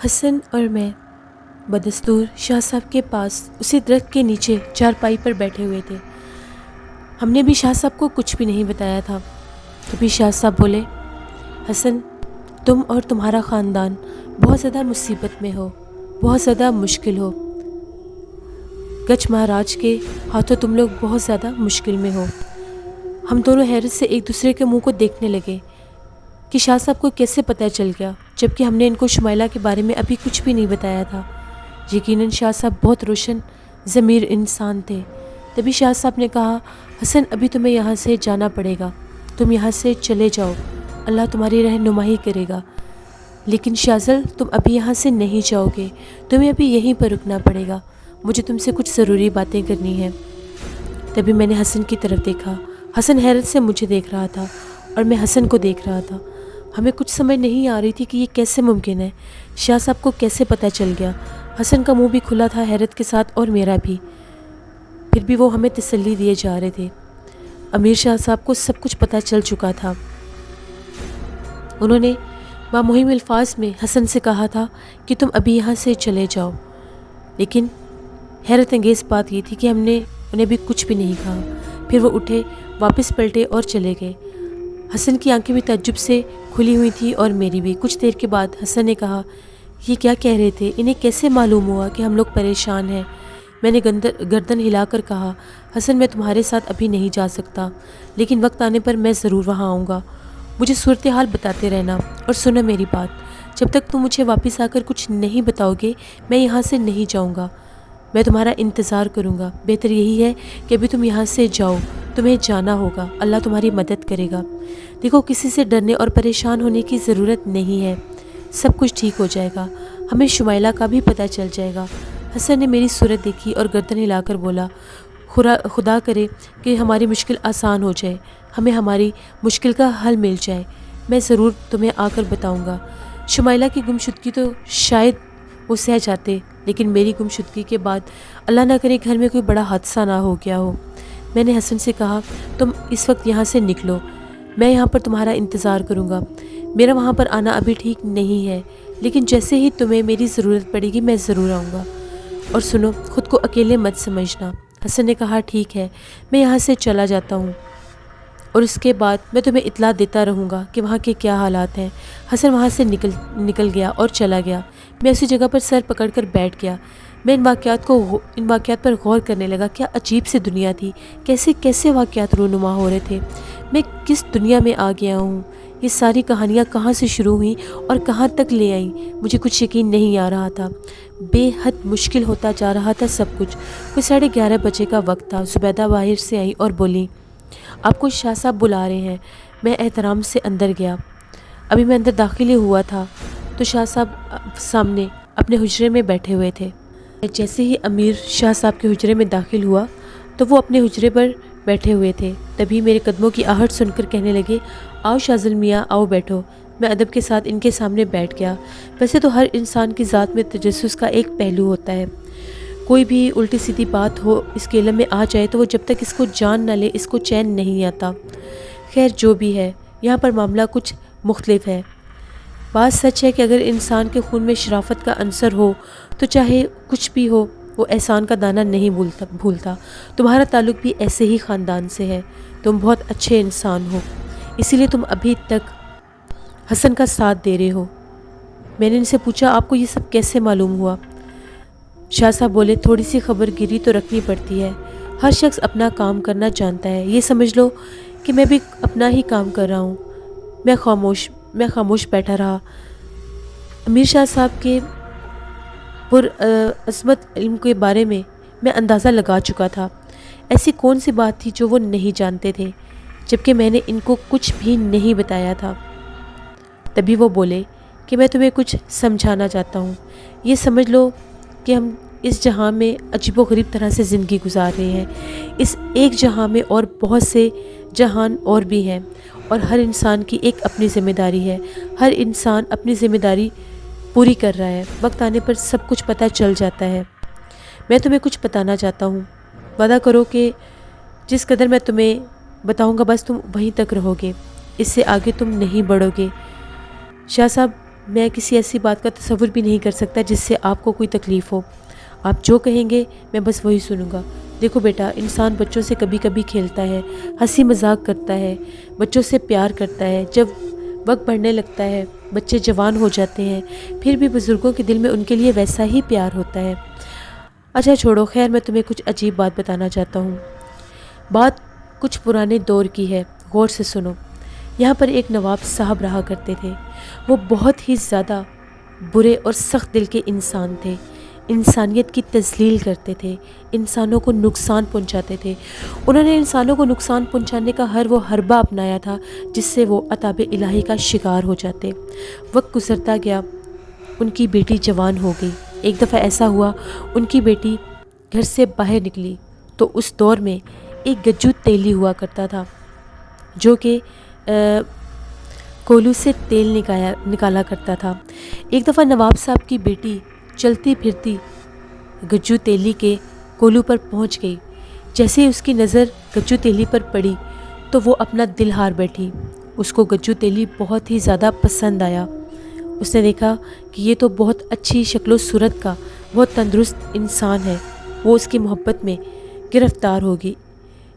حسن اور میں بدستور شاہ صاحب کے پاس اسی درخت کے نیچے چارپائی پر بیٹھے ہوئے تھے۔ ہم نے بھی شاہ صاحب کو کچھ بھی نہیں بتایا تھا۔ تبھی شاہ صاحب بولے، حسن، تم اور تمہارا خاندان بہت زیادہ مصیبت میں ہو، بہت زیادہ مشکل ہو۔ گچھ مہاراج کے ہاتھوں تم لوگ بہت زیادہ مشکل میں ہو۔ ہم دونوں حیرت سے ایک دوسرے کے منہ کو دیکھنے لگے کہ شاہ صاحب کو کیسے پتہ چل گیا، جبکہ ہم نے ان کو شمائلہ کے بارے میں ابھی کچھ بھی نہیں بتایا تھا۔ یقیناً شاہ صاحب بہت روشن ضمیر انسان تھے۔ تبھی شاہ صاحب نے کہا، حسن، ابھی تمہیں یہاں سے جانا پڑے گا، تم یہاں سے چلے جاؤ، اللہ تمہاری رہنمائی کرے گا۔ لیکن شازل، تم ابھی یہاں سے نہیں جاؤ گے، تمہیں ابھی یہیں پر رکنا پڑے گا، مجھے تم سے کچھ ضروری باتیں کرنی ہیں۔ تبھی میں نے حسن کی طرف دیکھا۔ حسن حیرت سے مجھے دیکھ رہا تھا اور میں حسن کو دیکھ رہا تھا۔ ہمیں کچھ سمجھ نہیں آ رہی تھی کہ یہ کیسے ممکن ہے، شاہ صاحب کو کیسے پتہ چل گیا۔ حسن کا منہ بھی کھلا تھا حیرت کے ساتھ اور میرا بھی۔ پھر بھی وہ ہمیں تسلی دیے جا رہے تھے۔ امیر شاہ صاحب کو سب کچھ پتہ چل چکا تھا۔ انہوں نے بامہم الفاظ میں حسن سے کہا تھا کہ تم ابھی یہاں سے چلے جاؤ، لیکن حیرت انگیز بات یہ تھی کہ ہم نے انہیں بھی کچھ بھی نہیں کہا۔ پھر وہ اٹھے، واپس پلٹے اور چلے گئے۔ حسن کی آنکھیں بھی تعجب سے کھلی ہوئی تھیں اور میری بھی۔ کچھ دیر کے بعد حسن نے کہا، یہ کیا کہہ رہے تھے؟ انہیں کیسے معلوم ہوا کہ ہم لوگ پریشان ہیں؟ میں نے گردن ہلا کر کہا، حسن، میں تمہارے ساتھ ابھی نہیں جا سکتا، لیکن وقت آنے پر میں ضرور وہاں آؤں گا۔ مجھے صورتحال بتاتے رہنا اور سنو میری بات، جب تک تم مجھے واپس آ کر کچھ نہیں بتاؤ گے میں یہاں سے نہیں جاؤں گا۔ میں تمہارا انتظار کروں گا۔ بہتر یہی ہے کہ ابھی تم یہاں سے جاؤ، تمہیں جانا ہوگا، اللہ تمہاری مدد کرے گا۔ دیکھو، کسی سے ڈرنے اور پریشان ہونے کی ضرورت نہیں ہے، سب کچھ ٹھیک ہو جائے گا، ہمیں شمائلہ کا بھی پتہ چل جائے گا۔ حسن نے میری صورت دیکھی اور گردن ہلا کر بولا، خدا کرے کہ ہماری مشکل آسان ہو جائے، ہمیں ہماری مشکل کا حل مل جائے، میں ضرور تمہیں آ کر بتاؤں گا۔ شمائلہ کی گمشدگی تو شاید وہ سہ جاتے، لیکن میری گمشدگی کے بعد اللہ نہ کرے گھر میں کوئی بڑا حادثہ نہ ہو گیا ہو۔ میں نے حسن سے کہا، تم اس وقت یہاں سے نکلو، میں یہاں پر تمہارا انتظار کروں گا۔ میرا وہاں پر آنا ابھی ٹھیک نہیں ہے، لیکن جیسے ہی تمہیں میری ضرورت پڑے گی میں ضرور آؤں گا۔ اور سنو، خود کو اکیلے مت سمجھنا۔ حسن نے کہا، ٹھیک ہے، میں یہاں سے چلا جاتا ہوں اور اس کے بعد میں تمہیں اطلاع دیتا رہوں گا کہ وہاں کے کیا حالات ہیں۔ حسن وہاں سے نکل گیا اور چلا گیا۔ میں اسی جگہ پر سر پکڑ کر بیٹھ گیا۔ میں ان واقعات پر غور کرنے لگا۔ کیا عجیب سی دنیا تھی، کیسے کیسے واقعات رونما ہو رہے تھے۔ میں کس دنیا میں آ گیا ہوں؟ یہ ساری کہانیاں کہاں سے شروع ہوئیں اور کہاں تک لے آئیں؟ مجھے کچھ یقین نہیں آ رہا تھا۔ بے حد مشکل ہوتا جا رہا تھا سب کچھ۔ کوئی 11:30 بجے کا وقت تھا۔ زبیدہ باہر سے آئی اور بولی، آپ کو شاہ صاحب بلا رہے ہیں۔ میں احترام سے اندر گیا۔ ابھی میں اندر داخل ہی ہوا تھا تو شاہ صاحب سامنے اپنے حجرے میں بیٹھے ہوئے تھے۔ جیسے ہی امیر شاہ صاحب کے حجرے میں داخل ہوا تو وہ اپنے حجرے پر بیٹھے ہوئے تھے۔ تبھی میرے قدموں کی آہٹ سن کر کہنے لگے، آؤ شازل میاں، آؤ بیٹھو۔ میں ادب کے ساتھ ان کے سامنے بیٹھ گیا۔ ویسے تو ہر انسان کی ذات میں تجسس کا ایک پہلو ہوتا ہے۔ کوئی بھی الٹی سیدھی بات ہو اس کے علم میں آ جائے تو وہ جب تک اس کو جان نہ لے اس کو چین نہیں آتا۔ خیر جو بھی ہے، یہاں پر معاملہ کچھ مختلف ہے۔ بات سچ ہے کہ اگر انسان کے خون میں شرافت کا عنصر ہو تو چاہے کچھ بھی ہو وہ احسان کا دانہ نہیں بھولتا۔ تمہارا تعلق بھی ایسے ہی خاندان سے ہے، تم بہت اچھے انسان ہو، اسی لیے تم ابھی تک حسن کا ساتھ دے رہے ہو۔ میں نے ان سے پوچھا، آپ کو یہ سب کیسے معلوم ہوا؟ شاہ صاحب بولے، تھوڑی سی خبر گیری تو رکھنی پڑتی ہے، ہر شخص اپنا کام کرنا جانتا ہے، یہ سمجھ لو کہ میں بھی اپنا ہی کام کر رہا ہوں۔ میں خاموش بیٹھا رہا۔ امیر شاہ صاحب کے عظمت علم کے بارے میں اندازہ لگا چکا تھا۔ ایسی کون سی بات تھی جو وہ نہیں جانتے تھے، جبکہ میں نے ان کو کچھ بھی نہیں بتایا تھا۔ تبھی وہ بولے کہ میں تمہیں کچھ سمجھانا چاہتا ہوں۔ یہ سمجھ لو کہ ہم اس جہاں میں عجیب و غریب طرح سے زندگی گزار رہے ہیں۔ اس ایک جہاں میں اور بہت سے جہان اور بھی ہیں، اور ہر انسان کی ایک اپنی ذمہ داری ہے۔ ہر انسان اپنی ذمہ داری پوری کر رہا ہے، وقت آنے پر سب کچھ پتہ چل جاتا ہے۔ میں تمہیں کچھ بتانا چاہتا ہوں، وعدہ کرو کہ جس قدر میں تمہیں بتاؤں گا بس تم وہیں تک رہو گے، اس سے آگے تم نہیں بڑھو گے۔ شاہ صاحب میں کسی ایسی بات کا تصور بھی نہیں کر سکتا جس سے آپ کو کوئی تکلیف ہو. آپ جو کہیں گے میں بس وہی سنوں گا. دیکھو بیٹا، انسان بچوں سے کبھی کبھی کھیلتا ہے، ہنسی مذاق کرتا ہے، بچوں سے پیار کرتا ہے. جب وقت بڑھنے لگتا ہے، بچے جوان ہو جاتے ہیں، پھر بھی بزرگوں کے دل میں ان کے لیے ویسا ہی پیار ہوتا ہے. اچھا چھوڑو، خیر میں تمہیں کچھ عجیب بات بتانا چاہتا ہوں. بات کچھ پرانے دور کی ہے، غور سے سنو. یہاں پر ایک نواب صاحب رہا کرتے تھے. وہ بہت ہی زیادہ برے اور سخت دل کے انسان تھے. انسانیت کی تذلیل کرتے تھے، انسانوں کو نقصان پہنچاتے تھے. انہوں نے انسانوں کو نقصان پہنچانے کا ہر وہ حربہ اپنایا تھا جس سے وہ عطاب الہی کا شکار ہو جاتے. وقت گزرتا گیا، ان کی بیٹی جوان ہو گئی. ایک دفعہ ایسا ہوا، ان کی بیٹی گھر سے باہر نکلی تو اس دور میں ایک گجو تیلی ہوا کرتا تھا جو کہ کولو سے تیل نکالا کرتا تھا. ایک دفعہ نواب صاحب کی بیٹی چلتی پھرتی گجو تیلی کے کولو پر پہنچ گئی. جیسے ہی اس کی نظر گجو تیلی پر پڑی تو وہ اپنا دل ہار بیٹھی. اس کو گجو تیلی بہت ہی زیادہ پسند آیا. اس نے دیکھا کہ یہ تو بہت اچھی شکل و صورت کا بہت تندرست انسان ہے. وہ اس کی محبت میں گرفتار ہوگی.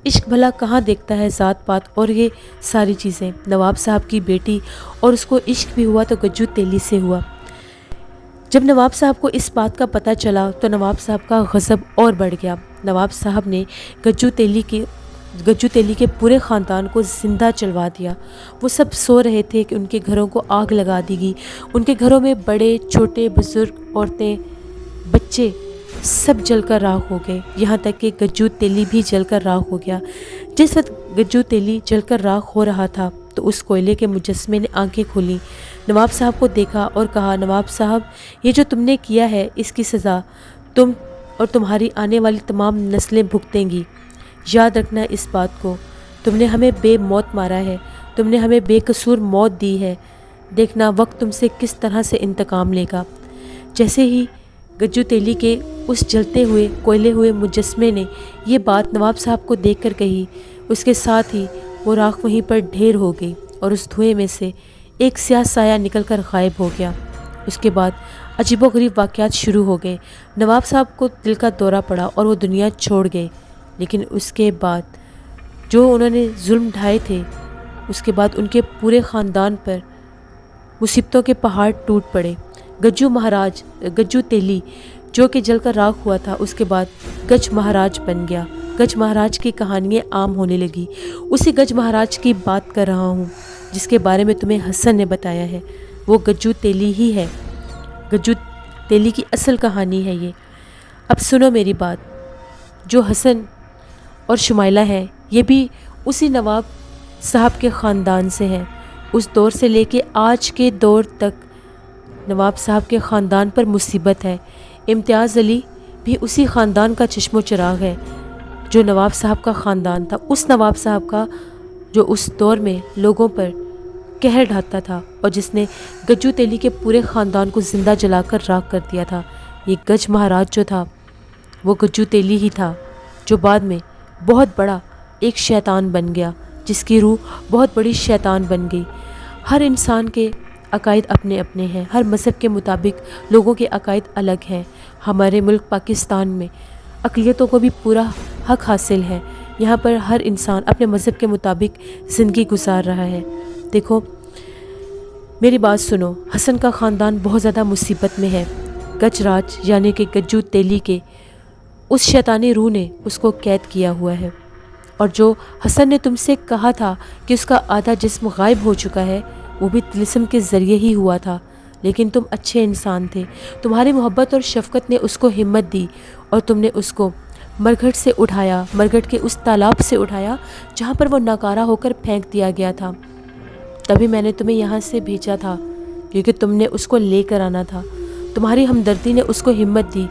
عشق بھلا کہاں دیکھتا ہے ذات پات اور یہ ساری چیزیں. نواب صاحب کی بیٹی اور اس کو عشق بھی ہوا تو گجو تیلی سے ہوا. جب نواب صاحب کو اس بات کا پتہ چلا تو نواب صاحب کا غضب اور بڑھ گیا. نواب صاحب نے گجو تیلی کے پورے خاندان کو زندہ جلوا دیا. وہ سب سو رہے تھے کہ ان کے گھروں کو آگ لگا دی گئی. ان کے گھروں میں بڑے چھوٹے بزرگ عورتیں بچے سب جل کر راکھ ہو گئے. یہاں تک کہ گجو تیلی بھی جل کر راکھ ہو گیا. جس وقت گجو تیلی جل کر راکھ ہو رہا تھا تو اس کوئلے کے مجسمے نے آنکھیں کھولیں، نواب صاحب کو دیکھا اور کہا، نواب صاحب یہ جو تم نے کیا ہے اس کی سزا تم اور تمہاری آنے والی تمام نسلیں بھگتیں گی. یاد رکھنا اس بات کو. تم نے ہمیں بے موت مارا ہے، تم نے ہمیں بے قصور موت دی ہے. دیکھنا وقت تم سے کس طرح سے انتقام لے گا. جیسے ہی گجو تیلی کے اس جلتے ہوئے کوئلے ہوئے مجسمے نے یہ بات نواب صاحب کو دیکھ کر کہی، اس کے ساتھ ہی وہ راکھ وہیں پر ڈھیر ہو گئی اور اس دھوئیں میں سے ایک سیاہ سایہ نکل کر غائب ہو گیا. اس کے بعد عجیب و غریب واقعات شروع ہو گئے. نواب صاحب کو دل کا دورہ پڑا اور وہ دنیا چھوڑ گئے. لیکن اس کے بعد جو انہوں نے ظلم ڈھائے تھے، اس کے بعد ان کے پورے خاندان پر مصیبتوں کے پہاڑ ٹوٹ پڑے. گجو تیلی جو کہ جل کر راکھ ہوا تھا، اس کے بعد گج مہاراج بن گیا. گج مہاراج کی کہانیاں عام ہونے لگی. اسی گج مہاراج کی بات کر رہا ہوں جس کے بارے میں تمہیں حسن نے بتایا ہے. وہ گجو تیلی ہی ہے. گجو تیلی کی اصل کہانی ہے یہ. اب سنو میری بات. جو حسن اور شمائلہ ہے یہ بھی اسی نواب صاحب کے خاندان سے ہیں. اس دور سے لے کے آج کے دور تک نواب صاحب کے خاندان پر مصیبت ہے. امتیاز علی بھی اسی خاندان کا چشم و چراغ ہے جو نواب صاحب کا خاندان تھا. اس نواب صاحب کا جو اس دور میں لوگوں پر قہر ڈھاتا تھا اور جس نے گجو تیلی کے پورے خاندان کو زندہ جلا کر راکھ کر دیا تھا. یہ گج مہاراج جو تھا وہ گجو تیلی ہی تھا جو بعد میں بہت بڑا ایک شیطان بن گیا، جس کی روح بہت بڑی شیطان بن گئی. ہر انسان کے عقائد اپنے اپنے ہیں. ہر مذہب کے مطابق لوگوں کے عقائد الگ ہیں. ہمارے ملک پاکستان میں اقلیتوں کو بھی پورا حق حاصل ہے. یہاں پر ہر انسان اپنے مذہب کے مطابق زندگی گزار رہا ہے. دیکھو میری بات سنو. حسن کا خاندان بہت زیادہ مصیبت میں ہے. گج راج یعنی کہ گجو تیلی کے اس شیطانی روح نے اس کو قید کیا ہوا ہے. اور جو حسن نے تم سے کہا تھا کہ اس کا آدھا جسم غائب ہو چکا ہے، وہ بھی طلسم کے ذریعے ہی ہوا تھا. لیکن تم اچھے انسان تھے. تمہاری محبت اور شفقت نے اس کو ہمت دی اور تم نے اس کو مرگھٹ سے اٹھایا، مرگھٹ کے اس تالاب سے اٹھایا جہاں پر وہ ناکارہ ہو کر پھینک دیا گیا تھا. تبھی میں نے تمہیں یہاں سے بھیجا تھا کیونکہ تم نے اس کو لے کر آنا تھا. تمہاری ہمدردی نے اس کو ہمت دی.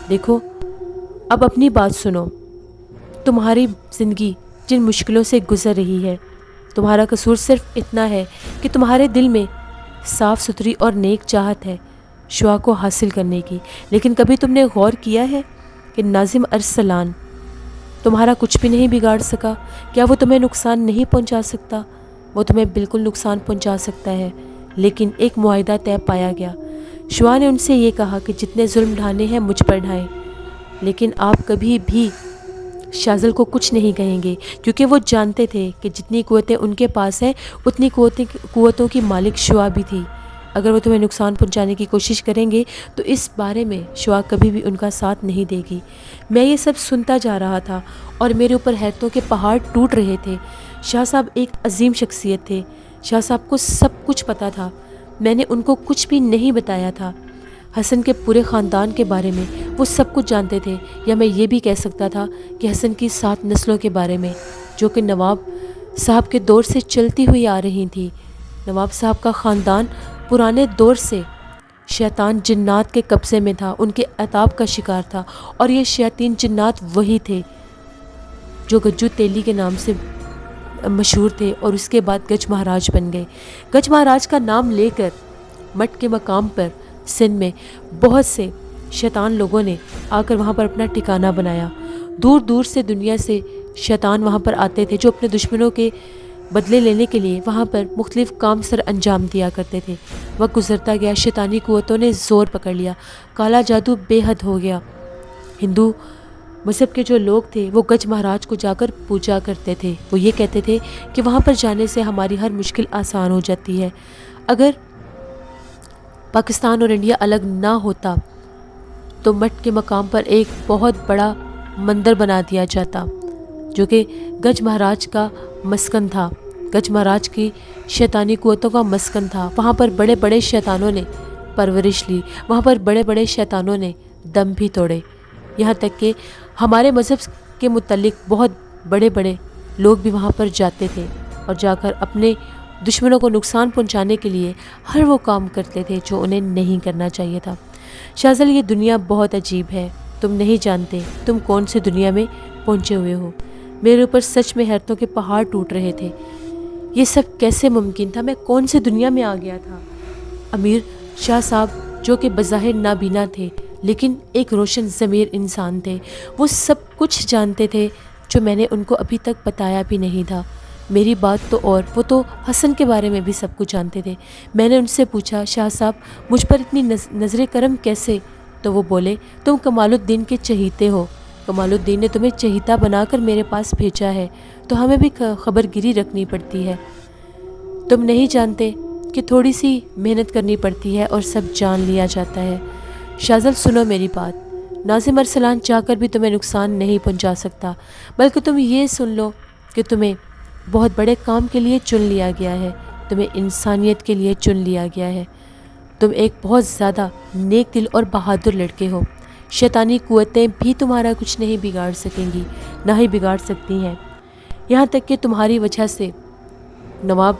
دیکھو اب اپنی بات سنو. تمہاری زندگی جن مشکلوں سے گزر رہی ہے، تمہارا قصور صرف اتنا ہے کہ تمہارے دل میں صاف ستھری اور نیک چاہت ہے شعاع کو حاصل کرنے کی. لیکن کبھی تم نے غور کیا ہے کہ ناظم ارسلان تمہارا کچھ بھی نہیں بگاڑ سکا؟ کیا وہ تمہیں نقصان نہیں پہنچا سکتا؟ وہ تمہیں بالکل نقصان پہنچا سکتا ہے. لیکن ایک معاہدہ طے پایا گیا۔ شعاع نے ان سے یہ کہا کہ جتنے ظلم ڈھانے ہیں مجھ پر ڈھائیں، لیکن آپ کبھی بھی شازل کو کچھ نہیں کہیں گے، کیونکہ وہ جانتے تھے کہ جتنی قوتیں ان کے پاس ہیں اتنی قوتوں کی مالک شعاع بھی تھی۔ اگر وہ تمہیں نقصان پہنچانے کی کوشش کریں گے تو اس بارے میں شعاع کبھی بھی ان کا ساتھ نہیں دے گی۔ میں یہ سب سنتا جا رہا تھا اور میرے اوپر حیرتوں کے پہاڑ ٹوٹ رہے تھے۔ شاہ صاحب ایک عظیم شخصیت تھے۔ شاہ صاحب کو سب کچھ پتہ تھا، میں نے ان کو کچھ بھی نہیں بتایا تھا۔ حسن کے پورے خاندان کے بارے میں وہ سب کچھ جانتے تھے، یا میں یہ بھی کہہ سکتا تھا کہ حسن کی 7 نسلوں کے بارے میں، جو کہ نواب صاحب کے دور سے چلتی ہوئی آ رہی تھیں۔ نواب صاحب کا خاندان پرانے دور سے شیطان جنات کے قبضے میں تھا، ان کے عطاب کا شکار تھا، اور یہ شیاطین جنات وہی تھے جو گجو تیلی کے نام سے مشہور تھے اور اس کے بعد گج مہاراج بن گئے۔ گج مہاراج کا نام لے کر مٹھ کے مقام پر سندھ میں بہت سے شیطان لوگوں نے آ کر وہاں پر اپنا ٹھکانہ بنایا۔ دور دور سے دنیا سے شیطان وہاں پر آتے تھے، جو اپنے دشمنوں کے بدلے لینے کے لیے وہاں پر مختلف کام سر انجام دیا کرتے تھے۔ وقت گزرتا گیا، شیطانی قوتوں نے زور پکڑ لیا، کالا جادو بے حد ہو گیا۔ ہندو مذہب کے جو لوگ تھے وہ گج مہاراج کو جا کر پوجا کرتے تھے۔ وہ یہ کہتے تھے کہ وہاں پر جانے سے ہماری ہر مشکل آسان ہو جاتی ہے۔ اگر پاکستان اور انڈیا الگ نہ ہوتا تو مٹھ کے مقام پر ایک بہت بڑا مندر بنا دیا جاتا، جو کہ گج مہاراج کا مسکن تھا، گج مہاراج کی شیطانی قوتوں کا مسکن تھا۔ وہاں پر بڑے بڑے شیطانوں نے پرورش لی، وہاں پر بڑے بڑے شیطانوں نے دم بھی توڑے، یہاں تک کہ ہمارے مذہب کے متعلق بہت بڑے بڑے لوگ بھی وہاں پر جاتے تھے اور جا کر اپنے دشمنوں کو نقصان پہنچانے کے لیے ہر وہ کام کرتے تھے جو انہیں نہیں کرنا چاہیے تھا۔ شازل، یہ دنیا بہت عجیب ہے، تم نہیں جانتے تم کون سی دنیا میں پہنچے ہوئے ہو۔ میرے اوپر سچ میں حیرتوں کے پہاڑ ٹوٹ رہے تھے۔ یہ سب کیسے ممکن تھا؟ میں کون سی دنیا میں آ گیا تھا؟ امیر شاہ صاحب، جو کہ بظاہر نابینا تھے لیکن ایک روشن ضمیر انسان تھے، وہ سب کچھ جانتے تھے جو میں نے ان کو ابھی تک بتایا بھی نہیں تھا۔ میری بات تو اور، وہ تو حسن کے بارے میں بھی سب کچھ جانتے تھے۔ میں نے ان سے پوچھا، شاہ صاحب مجھ پر اتنی نظر کرم کیسے؟ تو وہ بولے، تم کمال الدین کے چہیتے ہو، کمال الدین نے تمہیں چہیتا بنا کر میرے پاس بھیجا ہے، تو ہمیں بھی خبر گیری رکھنی پڑتی ہے۔ تم نہیں جانتے کہ تھوڑی سی محنت کرنی پڑتی ہے اور سب جان لیا جاتا ہے۔ شازل، سنو میری بات، ناظم ارسلان چاہ کر بھی تمہیں نقصان نہیں پہنچا سکتا، بلکہ تم یہ سن لو کہ تمہیں بہت بڑے کام کے لیے چن لیا گیا ہے، تمہیں انسانیت کے لیے چن لیا گیا ہے۔ تم ایک بہت زیادہ نیک دل اور بہادر لڑکے ہو، شیطانی قوتیں بھی تمہارا کچھ نہیں بگاڑ سکیں گی، نہ ہی بگاڑ سکتی ہیں، یہاں تک کہ تمہاری وجہ سے نواب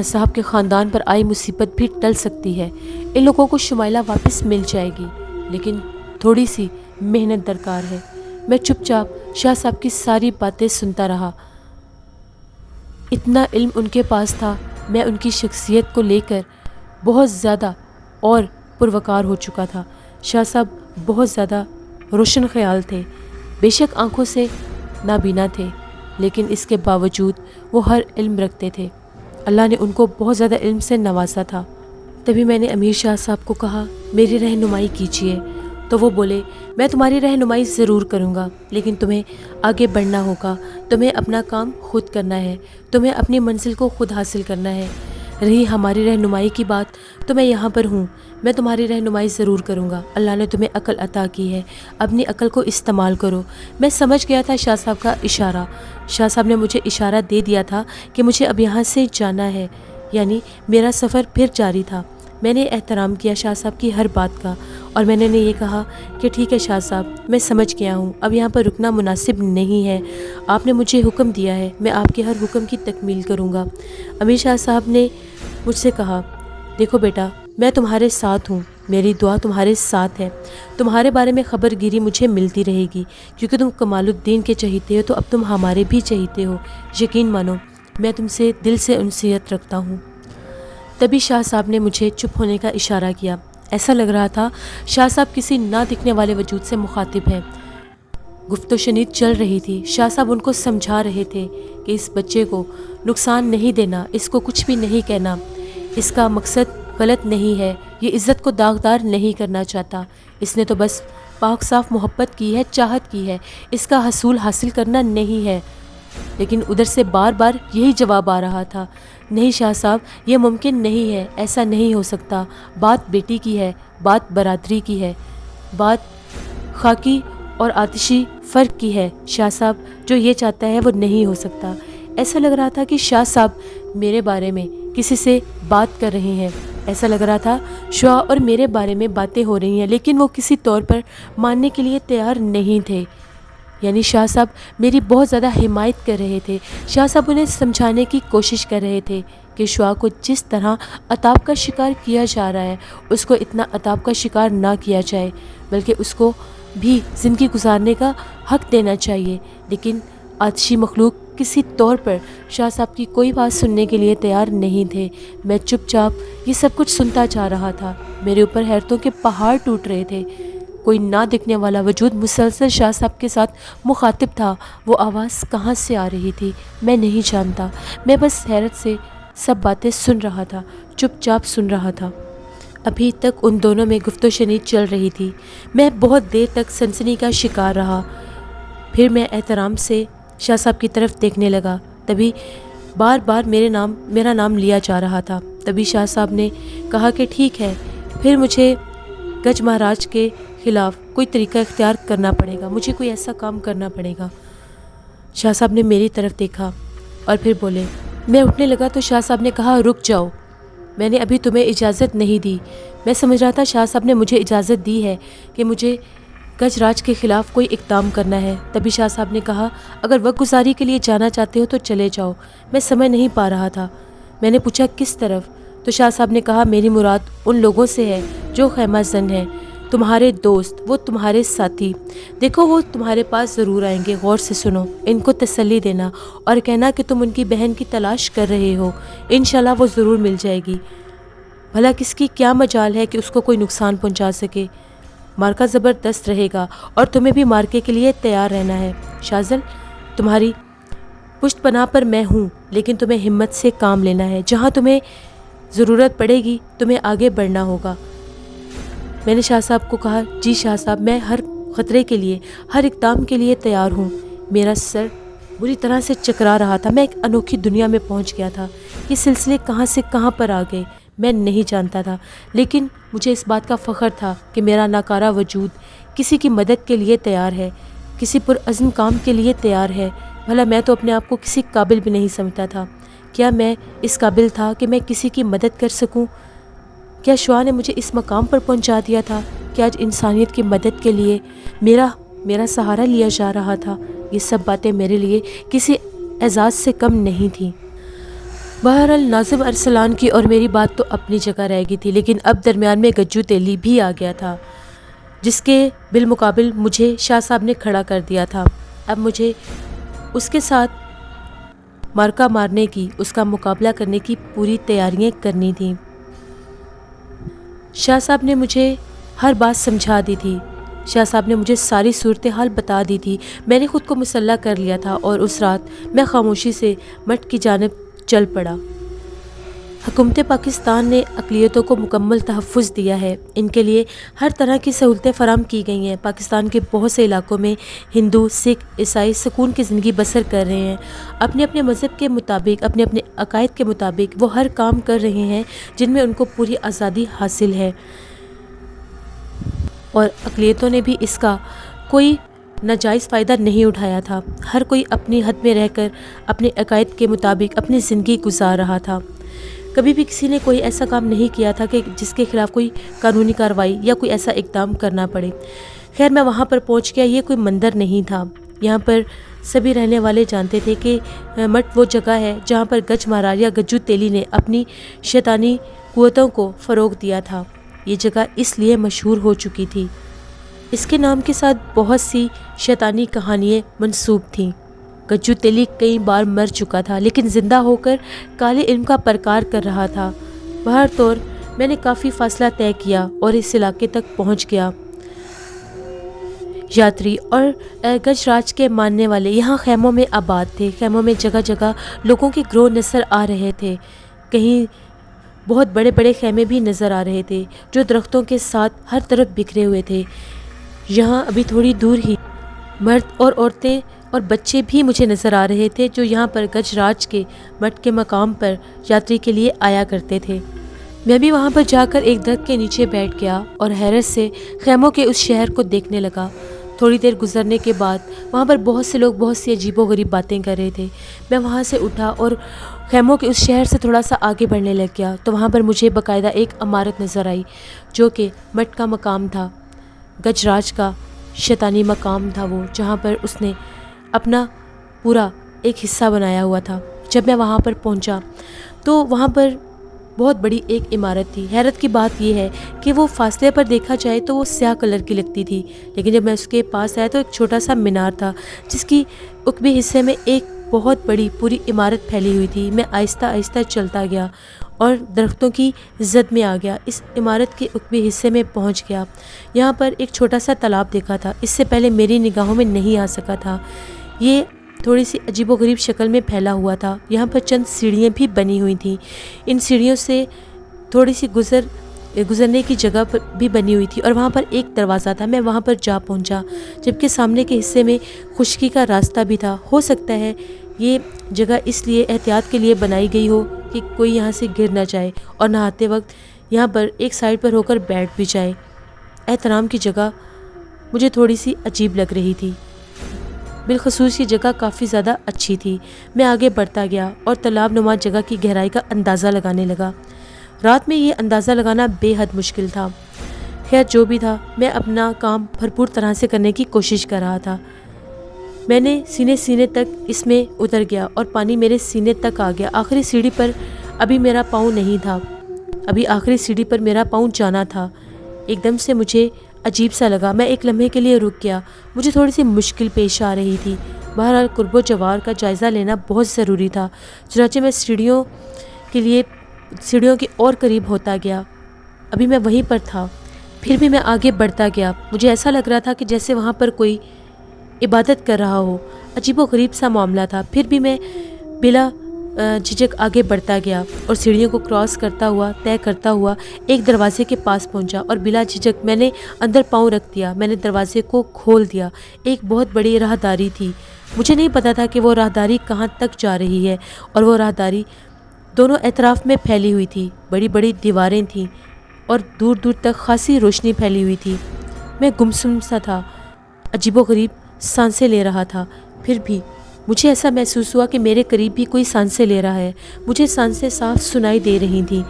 صاحب کے خاندان پر آئی مصیبت بھی ٹل سکتی ہے۔ ان لوگوں کو شمائلہ واپس مل جائے گی، لیکن تھوڑی سی محنت درکار ہے۔ میں چپ چاپ شاہ صاحب کی ساری باتیں سنتا رہا۔ اتنا علم ان کے پاس تھا، میں ان کی شخصیت کو لے کر بہت زیادہ اور پروقار ہو چکا تھا۔ شاہ صاحب بہت زیادہ روشن خیال تھے، بے شک آنکھوں سے نابینا تھے، لیکن اس کے باوجود وہ ہر علم رکھتے تھے۔ اللہ نے ان کو بہت زیادہ علم سے نوازا تھا۔ تبھی میں نے امیر شاہ صاحب کو کہا، میری رہنمائی کیجیے۔ تو وہ بولے، میں تمہاری رہنمائی ضرور کروں گا، لیکن تمہیں آگے بڑھنا ہوگا، تمہیں اپنا کام خود کرنا ہے، تمہیں اپنی منزل کو خود حاصل کرنا ہے۔ رہی ہماری رہنمائی کی بات، تو میں یہاں پر ہوں، میں تمہاری رہنمائی ضرور کروں گا۔ اللہ نے تمہیں عقل عطا کی ہے، اپنی عقل کو استعمال کرو۔ میں سمجھ گیا تھا شاہ صاحب کا اشارہ، شاہ صاحب نے مجھے اشارہ دے دیا تھا کہ مجھے اب یہاں سے جانا ہے، یعنی میرا سفر پھر جاری تھا۔ میں نے احترام کیا شاہ صاحب کی ہر بات کا، اور میں نے یہ کہا کہ ٹھیک ہے شاہ صاحب، میں سمجھ گیا ہوں، اب یہاں پر رکنا مناسب نہیں ہے، آپ نے مجھے حکم دیا ہے، میں آپ کے ہر حکم کی تکمیل کروں گا۔ امیر شاہ صاحب نے مجھ سے کہا، دیکھو بیٹا، میں تمہارے ساتھ ہوں، میری دعا تمہارے ساتھ ہے، تمہارے بارے میں خبر گیری مجھے ملتی رہے گی، کیونکہ تم کمال الدین کے چہیتے ہو تو اب تم ہمارے بھی چہیتے ہو، یقین مانو میں تم سے دل سے انسیت رکھتا ہوں۔ تبھی شاہ صاحب نے مجھے چپ ہونے کا اشارہ کیا۔ ایسا لگ رہا تھا شاہ صاحب کسی نہ دکھنے والے وجود سے مخاطب ہیں۔ گفت و شنید چل رہی تھی، شاہ صاحب ان کو سمجھا رہے تھے کہ اس بچے کو نقصان نہیں دینا، اس کو کچھ بھی نہیں کہنا، اس کا مقصد غلط نہیں ہے، یہ عزت کو داغدار نہیں کرنا چاہتا، اس نے تو بس پاک صاف محبت کی ہے، چاہت کی ہے، اس کا حصول حاصل کرنا نہیں ہے۔ لیکن ادھر سے بار بار یہی جواب آ رہا تھا، نہیں شاہ صاحب یہ ممکن نہیں ہے، ایسا نہیں ہو سکتا، بات بیٹی کی ہے، بات برادری کی ہے، بات خاکی اور آتشی فرق کی ہے، شاہ صاحب جو یہ چاہتا ہے وہ نہیں ہو سکتا۔ ایسا لگ رہا تھا کہ شاہ صاحب میرے بارے میں کسی سے بات کر رہے ہیں، ایسا لگ رہا تھا شاہ اور میرے بارے میں باتیں ہو رہی ہیں، لیکن وہ کسی طور پر ماننے کے لیے تیار نہیں تھے۔ یعنی شاہ صاحب میری بہت زیادہ حمایت کر رہے تھے، شاہ صاحب انہیں سمجھانے کی کوشش کر رہے تھے کہ شعاع کو جس طرح عطاب کا شکار کیا جا رہا ہے اس کو اتنا عطاب کا شکار نہ کیا جائے، بلکہ اس کو بھی زندگی گزارنے کا حق دینا چاہیے۔ لیکن آتشی مخلوق کسی طور پر شاہ صاحب کی کوئی بات سننے کے لیے تیار نہیں تھے۔ میں چپ چاپ یہ سب کچھ سنتا جا رہا تھا، میرے اوپر حیرتوں کے پہاڑ ٹوٹ رہے تھے۔ کوئی نہ دکھنے والا وجود مسلسل شاہ صاحب کے ساتھ مخاطب تھا، وہ آواز کہاں سے آ رہی تھی میں نہیں جانتا، میں بس حیرت سے سب باتیں سن رہا تھا، چپ چاپ سن رہا تھا۔ ابھی تک ان دونوں میں گفت و شنید چل رہی تھی، میں بہت دیر تک سنسنی کا شکار رہا، پھر میں احترام سے شاہ صاحب کی طرف دیکھنے لگا، تبھی بار بار میرا نام لیا جا رہا تھا۔ تبھی شاہ صاحب نے کہا کہ ٹھیک ہے، پھر مجھے گج مہاراج کے خلاف کوئی طریقہ اختیار کرنا پڑے گا، مجھے کوئی ایسا کام کرنا پڑے گا۔ شاہ صاحب نے میری طرف دیکھا اور پھر بولے۔ میں اٹھنے لگا تو شاہ صاحب نے کہا رک جاؤ، میں نے ابھی تمہیں اجازت نہیں دی۔ میں سمجھ رہا تھا شاہ صاحب نے مجھے اجازت دی ہے کہ مجھے گج راج کے خلاف کوئی اقدام کرنا ہے۔ تبھی شاہ صاحب نے کہا اگر وقت گزاری کے لیے جانا چاہتے ہو تو چلے جاؤ، میں سمجھ نہیں پا رہا تھا۔ میں نے پوچھا کس طرف؟ تو شاہ صاحب نے کہا میری مراد ان لوگوں سے ہے جو خیمہ زن ہیں، تمہارے دوست، وہ تمہارے ساتھی، دیکھو وہ تمہارے پاس ضرور آئیں گے، غور سے سنو، ان کو تسلی دینا اور کہنا کہ تم ان کی بہن کی تلاش کر رہے ہو، انشاءاللہ وہ ضرور مل جائے گی۔ بھلا کس کی کیا مجال ہے کہ اس کو کوئی نقصان پہنچا سکے؟ مارکا زبردست رہے گا اور تمہیں بھی مارکے کے لیے تیار رہنا ہے۔ شازل تمہاری پشت پناہ پر میں ہوں، لیکن تمہیں ہمت سے کام لینا ہے، جہاں تمہیں ضرورت پڑے گی تمہیں آگے بڑھنا ہوگا۔ میں نے شاہ صاحب کو کہا جی شاہ صاحب میں ہر خطرے کے لیے، ہر اقدام کے لیے تیار ہوں۔ میرا سر بری طرح سے چکرا رہا تھا، میں ایک انوکھی دنیا میں پہنچ گیا تھا، یہ سلسلے کہاں سے کہاں پر آ گئے میں نہیں جانتا تھا، لیکن مجھے اس بات کا فخر تھا کہ میرا ناکارہ وجود کسی کی مدد کے لیے تیار ہے، کسی پرعزم کام کے لیے تیار ہے۔ بھلا میں تو اپنے آپ کو کسی قابل بھی نہیں سمجھتا تھا، کیا میں اس قابل تھا کہ میں کسی کی مدد کر سکوں؟ کیا شعاع نے مجھے اس مقام پر پہنچا دیا تھا کہ آج انسانیت کی مدد کے لیے میرا سہارا لیا جا رہا تھا؟ یہ سب باتیں میرے لیے کسی اعزاز سے کم نہیں تھیں۔ بہرحال ناظم ارسلان کی اور میری بات تو اپنی جگہ رہ گئی تھی، لیکن اب درمیان میں گجو تیلی بھی آ گیا تھا، جس کے بالمقابل مجھے شاہ صاحب نے کھڑا کر دیا تھا۔ اب مجھے اس کے ساتھ مارکا مارنے کی، اس کا مقابلہ کرنے کی پوری تیاریاں کرنی تھیں۔ شاہ صاحب نے مجھے ہر بات سمجھا دی تھی، شاہ صاحب نے مجھے ساری صورتحال بتا دی تھی، میں نے خود کو مسلح کر لیا تھا اور اس رات میں خاموشی سے مٹھ کی جانب چل پڑا۔ حکومت پاکستان نے اقلیتوں کو مکمل تحفظ دیا ہے، ان کے لیے ہر طرح کی سہولتیں فراہم کی گئی ہیں۔ پاکستان کے بہت سے علاقوں میں ہندو، سکھ، عیسائی سکون کی زندگی بسر کر رہے ہیں، اپنے اپنے مذہب کے مطابق، اپنے اپنے عقائد کے مطابق وہ ہر کام کر رہے ہیں جن میں ان کو پوری آزادی حاصل ہے، اور اقلیتوں نے بھی اس کا کوئی ناجائز فائدہ نہیں اٹھایا تھا۔ ہر کوئی اپنی حد میں رہ کر اپنے عقائد کے مطابق اپنی زندگی گزار رہا تھا۔ کبھی بھی کسی نے کوئی ایسا کام نہیں کیا تھا کہ جس کے خلاف کوئی قانونی کارروائی یا کوئی ایسا اقدام کرنا پڑے۔ خیر میں وہاں پر پہنچ گیا، یہ کوئی مندر نہیں تھا، یہاں پر سبھی رہنے والے جانتے تھے کہ مٹھ وہ جگہ ہے جہاں پر گج مہاراج یا گجو تیلی نے اپنی شیطانی قوتوں کو فروغ دیا تھا۔ یہ جگہ اس لیے مشہور ہو چکی تھی، اس کے نام کے ساتھ بہت سی شیطانی کہانیاں منسوب تھیں۔ گجو تیلی کئی بار مر چکا تھا، لیکن زندہ ہو کر کالے علم کا پرکار کر رہا تھا۔ بہر طور میں نے کافی فاصلہ طے کیا اور اس علاقے تک پہنچ گیا۔ یاتری اور گج راج کے ماننے والے یہاں خیموں میں آباد تھے، خیموں میں جگہ جگہ لوگوں کے گروہ نظر آ رہے تھے، کہیں بہت بڑے بڑے خیمے بھی نظر آ رہے تھے جو درختوں کے ساتھ ہر طرف بکھرے ہوئے تھے۔ یہاں ابھی تھوڑی دور ہی مرد اور عورتیں اور بچے بھی مجھے نظر آ رہے تھے جو یہاں پر گج راج کے مٹھ کے مقام پر یاتری کے لیے آیا کرتے تھے۔ میں بھی وہاں پر جا کر ایک درخت کے نیچے بیٹھ گیا اور حیرت سے خیموں کے اس شہر کو دیکھنے لگا۔ تھوڑی دیر گزرنے کے بعد وہاں پر بہت سے لوگ بہت سی عجیب و غریب باتیں کر رہے تھے۔ میں وہاں سے اٹھا اور خیموں کے اس شہر سے تھوڑا سا آگے بڑھنے لگ گیا تو وہاں پر مجھے باقاعدہ ایک عمارت نظر آئی جو کہ مٹھ کا مقام تھا، گج راج کا شیطانی مقام تھا وہ، جہاں پر اس نے اپنا پورا ایک حصہ بنایا ہوا تھا۔ جب میں وہاں پر پہنچا تو وہاں پر بہت بڑی ایک عمارت تھی۔ حیرت کی بات یہ ہے کہ وہ فاصلے پر دیکھا جائے تو وہ سیاہ کلر کی لگتی تھی، لیکن جب میں اس کے پاس آیا تو ایک چھوٹا سا مینار تھا جس کی عقبی حصے میں ایک بہت بڑی پوری عمارت پھیلی ہوئی تھی۔ میں آہستہ آہستہ چلتا گیا اور درختوں کی زد میں آ گیا، اس عمارت کے عقبی حصے میں پہنچ گیا۔ یہاں پر ایک چھوٹا سا تالاب دیکھا تھا، اس سے پہلے میری نگاہوں میں نہیں آ سکا تھا۔ یہ تھوڑی سی عجیب و غریب شکل میں پھیلا ہوا تھا۔ یہاں پر چند سیڑھیاں بھی بنی ہوئی تھیں، ان سیڑھیوں سے تھوڑی سی گزرنے کی جگہ پر بھی بنی ہوئی تھی اور وہاں پر ایک دروازہ تھا۔ میں وہاں پر جا پہنچا جبکہ سامنے کے حصے میں خشکی کا راستہ بھی تھا۔ ہو سکتا ہے یہ جگہ اس لیے احتیاط کے لیے بنائی گئی ہو کہ کوئی یہاں سے گر نہ جائے اور نہاتے وقت یہاں پر ایک سائڈ پر ہو کر بیٹھ بھی جائے۔ احترام کی جگہ مجھے تھوڑی سی عجیب لگ رہی تھی، بالخصوص یہ جگہ کافی زیادہ اچھی تھی۔ میں آگے بڑھتا گیا اور تالاب نما جگہ کی گہرائی کا اندازہ لگانے لگا۔ رات میں یہ اندازہ لگانا بے حد مشکل تھا۔ خیر جو بھی تھا، میں اپنا کام بھرپور طرح سے کرنے کی کوشش کر رہا تھا۔ میں نے سینے تک اس میں اتر گیا اور پانی میرے سینے تک آ گیا۔ آخری سیڑھی پر ابھی میرا پاؤں نہیں تھا، ابھی آخری سیڑھی پر میرا پاؤں جانا تھا۔ ایک دم سے مجھے عجیب سا لگا، میں ایک لمحے کے لیے رک گیا، مجھے تھوڑی سی مشکل پیش آ رہی تھی۔ بہرحال قرب و جوار کا جائزہ لینا بہت ضروری تھا، چنانچہ میں سیڑھیوں کے اور قریب ہوتا گیا۔ ابھی میں وہیں پر تھا، پھر بھی میں آگے بڑھتا گیا۔ مجھے ایسا لگ رہا تھا کہ جیسے وہاں پر کوئی عبادت کر رہا ہو، عجیب و غریب سا معاملہ تھا۔ پھر بھی میں بلا جھجک آگے بڑھتا گیا اور سیڑھیوں کو کراس کرتا ہوا، طے کرتا ہوا ایک دروازے کے پاس پہنچا اور بلا جھجک میں نے اندر پاؤں رکھ دیا۔ میں نے دروازے کو کھول دیا۔ ایک بہت بڑی راہداری تھی، مجھے نہیں پتا تھا کہ وہ راہداری کہاں تک جا رہی ہے، اور وہ راہداری دونوں اطراف میں پھیلی ہوئی تھی، بڑی بڑی دیواریں تھیں اور دور دور تک خاصی روشنی پھیلی ہوئی تھی۔ میں گمسم سا تھا، عجیب و غریب سانسیں لے رہا تھا۔ پھر بھی مجھے ایسا محسوس ہوا کہ میرے قریب بھی کوئی سانسیں لے رہا ہے۔ مجھے سانسیں صاف سنائی دے رہی تھیں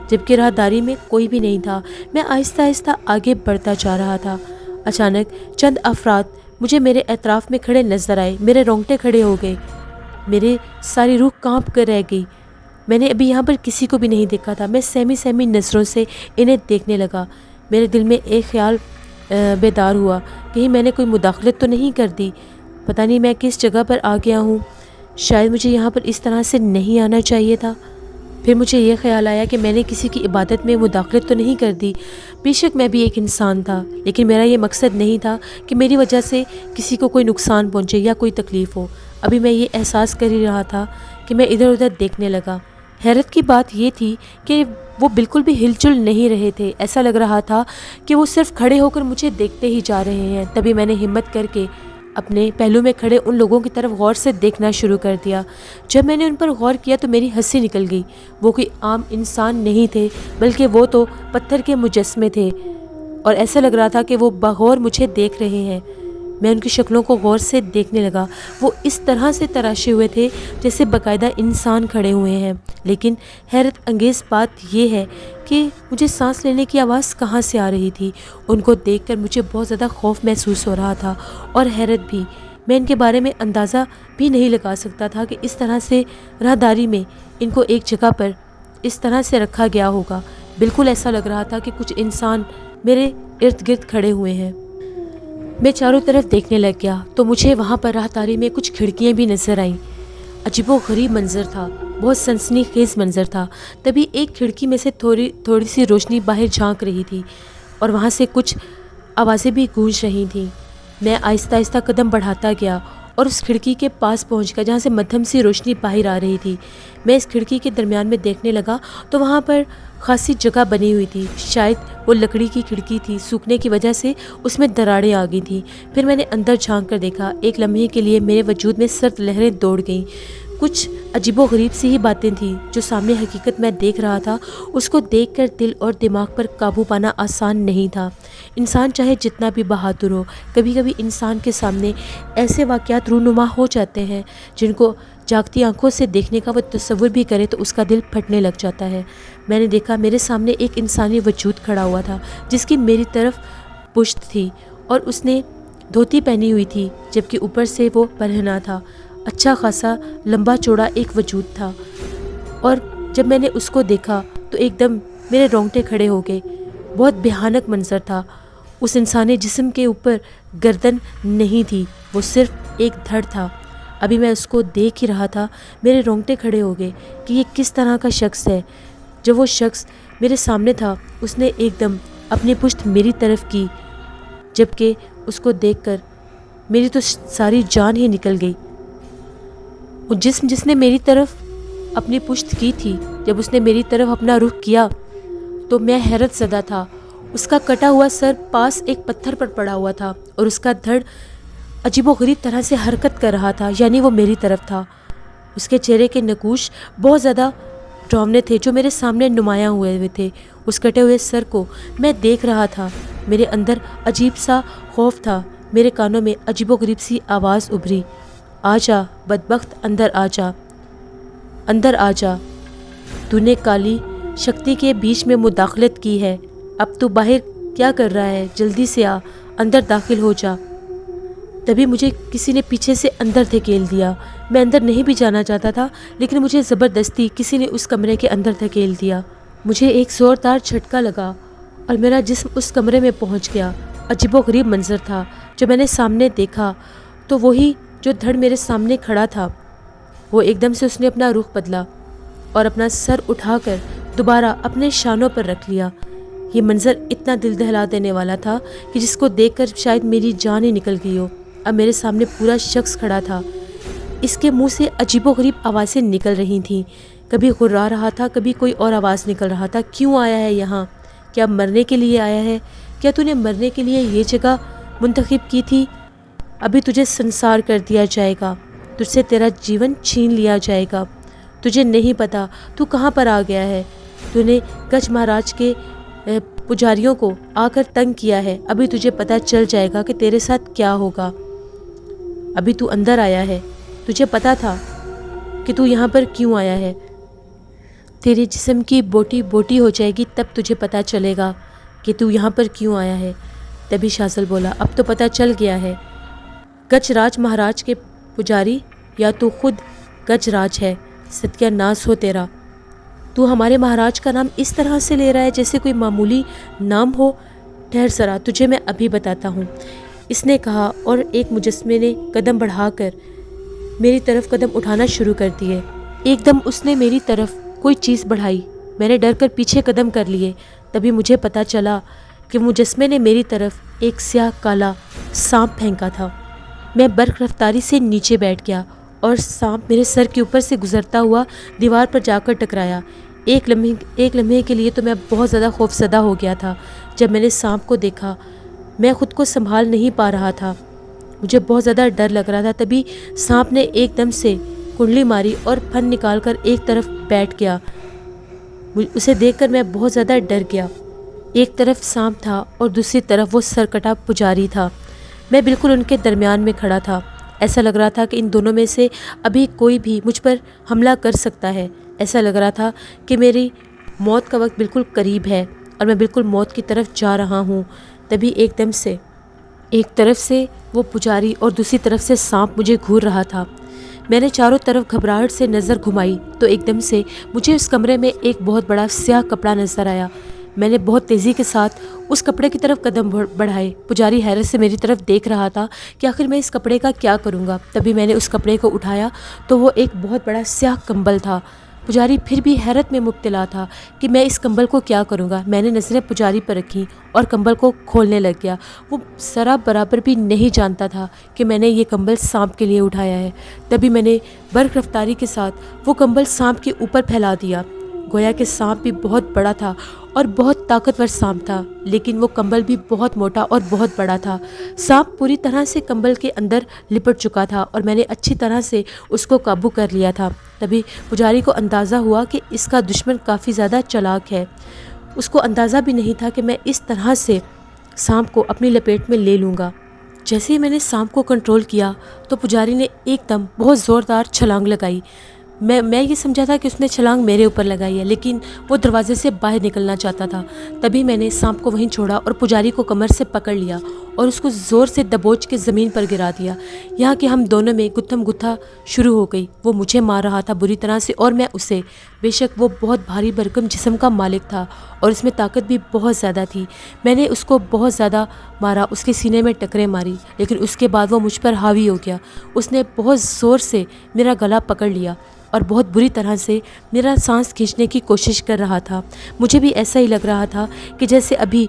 جبکہ راہداری میں کوئی بھی نہیں تھا۔ میں آہستہ آہستہ آگے بڑھتا جا رہا تھا۔ اچانک چند افراد مجھے میرے اطراف میں کھڑے نظر آئے۔ میرے رونگٹے کھڑے ہو گئے، میرے ساری روح کانپ کر رہ گئی۔ میں نے ابھی یہاں پر کسی کو بھی نہیں دیکھا تھا۔ میں سہمی نظروں سے انہیں دیکھنے لگا۔ میرے دل میں ایک خیال بیدار ہوا، کہیں میں نے کوئی مداخلت تو نہیں کر دی، پتہ نہیں میں کس جگہ پر آ گیا ہوں، شاید مجھے یہاں پر اس طرح سے نہیں آنا چاہیے تھا۔ پھر مجھے یہ خیال آیا کہ میں نے کسی کی عبادت میں مداخلت تو نہیں کر دی۔ بے شک میں بھی ایک انسان تھا، لیکن میرا یہ مقصد نہیں تھا کہ میری وجہ سے کسی کو کوئی نقصان پہنچے یا کوئی تکلیف ہو۔ ابھی میں یہ احساس کر ہی رہا تھا کہ میں ادھر ادھر دیکھنے لگا۔ حیرت کی بات یہ تھی کہ وہ بالکل بھی ہل چل نہیں رہے تھے، ایسا لگ رہا تھا کہ وہ صرف کھڑے ہو کر مجھے دیکھتے ہی جا رہے ہیں۔ تبھی میں نے ہمت کر کے اپنے پہلو میں کھڑے ان لوگوں کی طرف غور سے دیکھنا شروع کر دیا۔ جب میں نے ان پر غور کیا تو میری ہنسی نکل گئی۔ وہ کوئی عام انسان نہیں تھے، بلکہ وہ تو پتھر کے مجسمے تھے اور ایسا لگ رہا تھا کہ وہ بغور مجھے دیکھ رہے ہیں۔ میں ان کی شکلوں کو غور سے دیکھنے لگا۔ وہ اس طرح سے تراشے ہوئے تھے جیسے باقاعدہ انسان کھڑے ہوئے ہیں، لیکن حیرت انگیز بات یہ ہے کہ مجھے سانس لینے کی آواز کہاں سے آ رہی تھی۔ ان کو دیکھ کر مجھے بہت زیادہ خوف محسوس ہو رہا تھا اور حیرت بھی۔ میں ان کے بارے میں اندازہ بھی نہیں لگا سکتا تھا کہ اس طرح سے راہداری میں ان کو ایک جگہ پر اس طرح سے رکھا گیا ہوگا۔ بالکل ایسا لگ رہا تھا کہ کچھ انسان میرے ارد گرد کھڑے ہوئے ہیں۔ میں چاروں طرف دیکھنے لگ گیا تو مجھے وہاں پر راہداری میں کچھ کھڑکیاں بھی نظر آئیں۔ عجیب و غریب منظر تھا، بہت سنسنی خیز منظر تھا۔ تبھی ایک کھڑکی میں سے تھوڑی سی روشنی باہر جھانک رہی تھی اور وہاں سے کچھ آوازیں بھی گونج رہی تھیں۔ میں آہستہ آہستہ قدم بڑھاتا گیا اور اس کھڑکی کے پاس پہنچ گیا جہاں سے مدھم سی روشنی باہر آ رہی تھی۔ میں اس کھڑکی کے درمیان میں دیکھنے لگا تو وہاں پر خاصی جگہ بنی ہوئی تھی، شاید وہ لکڑی کی کھڑکی تھی، سوکھنے کی وجہ سے اس میں دراڑیں آ گئی تھیں۔ پھر میں نے اندر جھانک کر دیکھا، ایک لمحے کے لیے میرے وجود میں سرد لہریں دوڑ گئیں۔ کچھ عجیب و غریب سی ہی باتیں تھیں جو سامنے حقیقت میں دیکھ رہا تھا۔ اس کو دیکھ کر دل اور دماغ پر قابو پانا آسان نہیں تھا۔ انسان چاہے جتنا بھی بہادر ہو، کبھی کبھی انسان کے سامنے ایسے واقعات رونما ہو جاتے ہیں جن کو جاگتی آنکھوں سے دیکھنے کا وہ تصور بھی کرے تو اس کا دل پھٹنے لگ جاتا ہے۔ میں نے دیکھا میرے سامنے ایک انسانی وجود کھڑا ہوا تھا جس کی میری طرف پشت تھی اور اس نے دھوتی پہنی ہوئی تھی جبکہ اوپر سے وہ برہنہ تھا۔ اچھا خاصا لمبا چوڑا ایک وجود تھا، اور جب میں نے اس کو دیکھا تو ایک دم میرے رونگٹے کھڑے ہو گئے۔ بہت بھیانک منظر تھا۔ اس انسانی جسم کے اوپر گردن نہیں تھی، وہ صرف ایک دھڑ تھا۔ ابھی میں اس کو دیکھ ہی رہا تھا، میرے رونگٹے کھڑے ہو گئے کہ یہ کس طرح کا شخص ہے۔ جب وہ شخص میرے سامنے تھا اس نے ایک دم اپنی پشت میری طرف کی، جبکہ اس کو دیکھ کر میری تو ساری جان ہی نکل گئی۔ وہ جسم جس نے میری طرف اپنی پشت کی تھی، جب اس نے میری طرف اپنا رخ کیا تو میں حیرت زدہ تھا۔ اس کا کٹا ہوا سر پاس ایک پتھر پر پڑا ہوا تھا اور اس کا دھڑ عجیب و غریب طرح سے حرکت کر رہا تھا، یعنی وہ میری طرف تھا۔ اس کے چہرے کے نقوش بہت زیادہ ڈراؤنے تھے جو میرے سامنے نمایاں ہوئے تھے۔ اس کٹے ہوئے سر کو میں دیکھ رہا تھا، میرے اندر عجیب سا خوف تھا۔ میرے کانوں میں عجیب و غریب سی آواز ابھری، آ جا بدبخت، اندر آ جا، اندر آ جا، تو نے کالی شکتی کے بیچ میں مداخلت کی ہے، اب تو باہر کیا کر رہا ہے، جلدی سے آ، اندر داخل ہو جا۔ تبھی مجھے کسی نے پیچھے سے اندر دھکیل دیا۔ میں اندر نہیں بھی جانا چاہتا تھا لیکن مجھے زبردستی کسی نے اس کمرے کے اندر دھکیل دیا۔ مجھے ایک زوردار جھٹکا لگا اور میرا جسم اس کمرے میں پہنچ گیا۔ عجیب و غریب منظر تھا جو میں نے سامنے دیکھا تو وہی جو دھڑ میرے سامنے کھڑا تھا، وہ ایک دم سے اس نے اپنا رخ بدلا اور اپنا سر اٹھا کر دوبارہ اپنے شانوں پر رکھ لیا۔ یہ منظر اتنا دل دہلا دینے والا تھا کہ جس کو دیکھ کر شاید میری جان ہی نکل گئی ہو۔ اب میرے سامنے پورا شخص کھڑا تھا، اس کے منہ سے عجیب و غریب آوازیں نکل رہی تھیں، کبھی غرا رہا تھا، کبھی کوئی اور آواز نکل رہا تھا۔ کیوں آیا ہے یہاں؟ کیا مرنے کے لیے آیا ہے؟ کیا تو نے مرنے کے لیے یہ جگہ منتخب کی تھی؟ ابھی تجھے سنسار کر دیا جائے گا، تجھ سے تیرا جیون چھین لیا جائے گا۔ تجھے نہیں پتا تو کہاں پر آ گیا ہے۔ تو نے گج مہاراج کے پجاریوں کو آ کر تنگ کیا ہے، ابھی تجھے پتا چل جائے گا کہ تیرے ساتھ کیا ہوگا۔ ابھی تو اندر آیا ہے، تجھے پتا تھا کہ تو یہاں پر کیوں آیا ہے۔ تیرے جسم کی بوٹی بوٹی ہو جائے گی تب تجھے پتا چلے گا کہ تو یہاں پر کیوں آیا ہے۔ تبھی شاذل بولا، اب تو پتا چل گیا ہے، گج راج مہاراج کے پجاری یا تو خود گج راج ہے، ستیہ ناس ہو تیرا۔ تو ہمارے مہاراج کا نام اس طرح سے لے رہا ہے جیسے کوئی معمولی نام ہو۔ ٹھہر ذرا، تجھے میں ابھی بتاتا ہوں، اس نے کہا اور ایک مجسمے نے قدم بڑھا کر میری طرف قدم اٹھانا شروع کر دیے۔ ایک دم اس نے میری طرف کوئی چیز بڑھائی، میں نے ڈر کر پیچھے قدم کر لیے۔ تبھی مجھے پتا چلا کہ مجسمے نے میری طرف ایک سیاہ کالا سانپ پھینکا تھا۔ میں برق رفتاری سے نیچے بیٹھ گیا اور سانپ میرے سر کے اوپر سے گزرتا ہوا دیوار پر جا کر ٹکرایا۔ ایک لمحے کے لیے تو میں بہت زیادہ خوف زدہ ہو گیا تھا۔ جب میں نے سانپ کو دیکھا میں خود کو سنبھال نہیں پا رہا تھا، مجھے بہت زیادہ ڈر لگ رہا تھا۔ تبھی سانپ نے ایک دم سے کنڈلی ماری اور پھن نکال کر ایک طرف بیٹھ گیا۔ اسے دیکھ کر میں بہت زیادہ ڈر گیا۔ ایک طرف سانپ تھا اور دوسری طرف وہ سرکٹا پجاری تھا۔ میں بالکل ان کے درمیان میں کھڑا تھا۔ ایسا لگ رہا تھا کہ ان دونوں میں سے ابھی کوئی بھی مجھ پر حملہ کر سکتا ہے۔ ایسا لگ رہا تھا کہ میری موت کا وقت بالکل قریب ہے اور میں بالکل موت کی طرف جا رہا ہوں۔ تبھی ایک دم سے ایک طرف سے وہ پجاری اور دوسری طرف سے سانپ مجھے گھور رہا تھا۔ میں نے چاروں طرف گھبراہٹ سے نظر گھمائی تو ایک دم سے مجھے اس کمرے میں ایک بہت بڑا سیاہ کپڑا نظر آیا۔ میں نے بہت تیزی کے ساتھ اس کپڑے کی طرف قدم بڑھائے۔ پجاری حیرت سے میری طرف دیکھ رہا تھا کہ آخر میں اس کپڑے کا کیا کروں گا۔ تبھی میں نے اس کپڑے کو اٹھایا تو وہ ایک بہت بڑا سیاہ کمبل تھا۔ پجاری پھر بھی حیرت میں مبتلا تھا کہ میں اس کمبل کو کیا کروں گا۔ میں نے نظریں پجاری پر رکھی اور کمبل کو کھولنے لگ گیا۔ وہ ذرا برابر بھی نہیں جانتا تھا کہ میں نے یہ کمبل سانپ کے لیے اٹھایا ہے۔ تبھی میں نے برق رفتاری کے ساتھ وہ کمبل سانپ کے اوپر پھیلا دیا۔ گویا کہ سانپ بھی بہت بڑا تھا اور بہت طاقتور سانپ تھا، لیکن وہ کمبل بھی بہت موٹا اور بہت بڑا تھا۔ سانپ پوری طرح سے کمبل کے اندر لپٹ چکا تھا اور میں نے اچھی طرح سے اس کو قابو کر لیا تھا۔ تبھی پجاری کو اندازہ ہوا کہ اس کا دشمن کافی زیادہ چالاک ہے۔ اس کو اندازہ بھی نہیں تھا کہ میں اس طرح سے سانپ کو اپنی لپیٹ میں لے لوں گا۔ جیسے ہی میں نے سانپ کو کنٹرول کیا تو پجاری نے ایک دم بہت زوردار چھلانگ لگائی۔ میں یہ سمجھا تھا کہ اس نے چھلانگ میرے اوپر لگائی ہے، لیکن وہ دروازے سے باہر نکلنا چاہتا تھا۔ تبھی میں نے سانپ کو وہیں چھوڑا اور پجاری کو کمر سے پکڑ لیا اور اس کو زور سے دبوچ کے زمین پر گرا دیا، یہاں کہ ہم دونوں میں گتھم گتھا شروع ہو گئی۔ وہ مجھے مار رہا تھا بری طرح سے اور میں اسے۔ بے شک وہ بہت بھاری بھرکم جسم کا مالک تھا اور اس میں طاقت بھی بہت زیادہ تھی۔ میں نے اس کو بہت زیادہ مارا، اس کے سینے میں ٹکریں ماری، لیکن اس کے بعد وہ مجھ پر حاوی ہو گیا۔ اس نے بہت زور سے میرا گلا پکڑ لیا اور بہت بری طرح سے میرا سانس کھینچنے کی کوشش کر رہا تھا۔ مجھے بھی ایسا ہی لگ رہا تھا کہ جیسے ابھی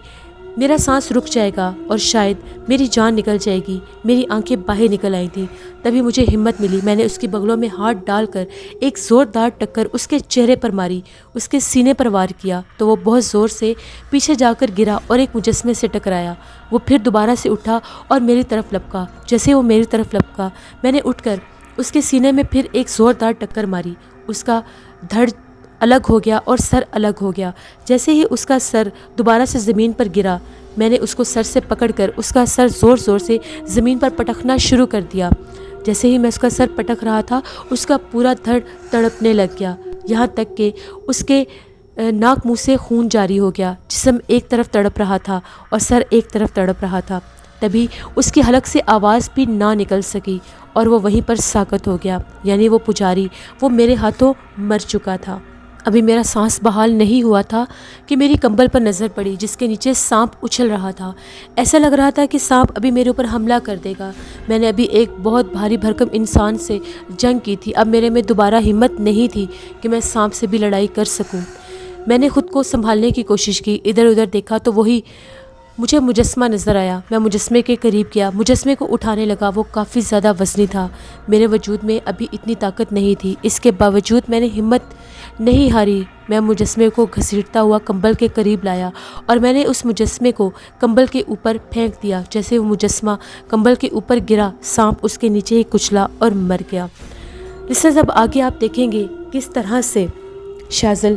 میرا سانس رک جائے گا اور شاید میری جان نکل جائے گی۔ میری آنکھیں باہر نکل آئی تھیں۔ تبھی مجھے ہمت ملی، میں نے اس کی بغلوں میں ہاتھ ڈال کر ایک زوردار ٹکر اس کے چہرے پر ماری، اس کے سینے پر وار کیا تو وہ بہت زور سے پیچھے جا کر گرا اور ایک مجسمے سے ٹکرایا۔ وہ پھر دوبارہ سے اٹھا اور میری طرف لپکا۔ جیسے وہ میری طرف لپکا میں نے اٹھ کر اس کے سینے میں پھر ایک زوردار ٹکر ماری۔ اس کا دھڑ الگ ہو گیا اور سر الگ ہو گیا۔ جیسے ہی اس کا سر دوبارہ سے زمین پر گرا، میں نے اس کو سر سے پکڑ کر اس کا سر زور زور سے زمین پر پٹکنا شروع کر دیا۔ جیسے ہی میں اس کا سر پٹک رہا تھا، اس کا پورا دھڑ تڑپنے لگ گیا، یہاں تک کہ اس کے ناک منہ سے خون جاری ہو گیا۔ جسم ایک طرف تڑپ رہا تھا اور سر ایک طرف تڑپ رہا تھا۔ تبھی اس کی حلق سے آواز بھی نہ نکل سکی اور وہ وہیں پر ساکت ہو گیا، یعنی وہ پجاری وہ میرے ہاتھوں مر چکا تھا۔ ابھی میرا سانس بحال نہیں ہوا تھا کہ میری کمبل پر نظر پڑی جس کے نیچے سانپ اچھل رہا تھا۔ ایسا لگ رہا تھا کہ سانپ ابھی میرے اوپر حملہ کر دے گا۔ میں نے ابھی ایک بہت بھاری بھرکم انسان سے جنگ کی تھی، اب میرے میں دوبارہ ہمت نہیں تھی کہ میں سانپ سے بھی لڑائی کر سکوں۔ میں نے خود کو سنبھالنے کی کوشش کی، ادھر ادھر دیکھا تو وہی مجھے مجسمہ نظر آیا۔ میں مجسمے کے قریب گیا، مجسمے کو اٹھانے لگا۔ وہ کافی زیادہ وزنی تھا، میرے وجود میں ابھی اتنی طاقت نہیں تھی، اس کے باوجود میں نے ہمت نہیں ہاری۔ میں مجسمے کو گھسیٹتا ہوا کمبل کے قریب لایا اور میں نے اس مجسمے کو کمبل کے اوپر پھینک دیا۔ جیسے وہ مجسمہ کمبل کے اوپر گرا، سانپ اس کے نیچے ہی کچلا اور مر گیا۔ لسنرز، اب آگے آپ دیکھیں گے کس طرح سے شاذل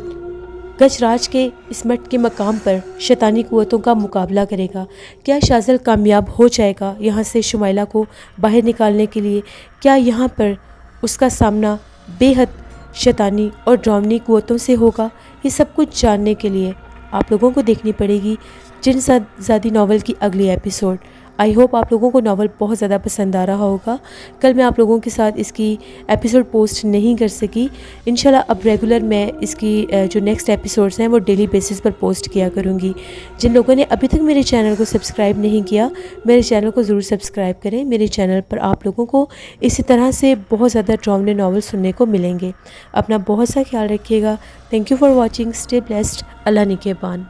گج راج کے اس مٹ کے مقام پر شیطانی قوتوں کا مقابلہ کرے گا۔ کیا شاذل کامیاب ہو جائے گا یہاں سے شمائلہ کو باہر نکالنے کے لیے؟ کیا یہاں پر اس کا سامنا بے حد شیطانی اور ڈراؤنی قوتوں سے ہوگا؟ یہ سب کچھ جاننے کے لیے آپ لوگوں کو دیکھنی پڑے گی جن زادی ناول کی اگلی ایپیسوڈ۔ آئی ہوپ آپ لوگوں کو ناول بہت زیادہ پسند آ رہا ہوگا۔ کل میں آپ لوگوں کے ساتھ اس کی ایپیسوڈ پوسٹ نہیں کر سکی، انشاءاللہ اب ریگولر میں اس کی جو نیکسٹ ایپیسوڈز ہیں وہ ڈیلی بیسس پر پوسٹ کیا کروں گی۔ جن لوگوں نے ابھی تک میرے چینل کو سبسکرائب نہیں کیا، میرے چینل کو ضرور سبسکرائب کریں۔ میرے چینل پر آپ لوگوں کو اسی طرح سے بہت زیادہ ڈراؤنے ناول سننے کو ملیں گے۔ اپنا بہت سا خیال رکھیے گا۔ Thank you for watching, stay blessed, اللہ نگہبان۔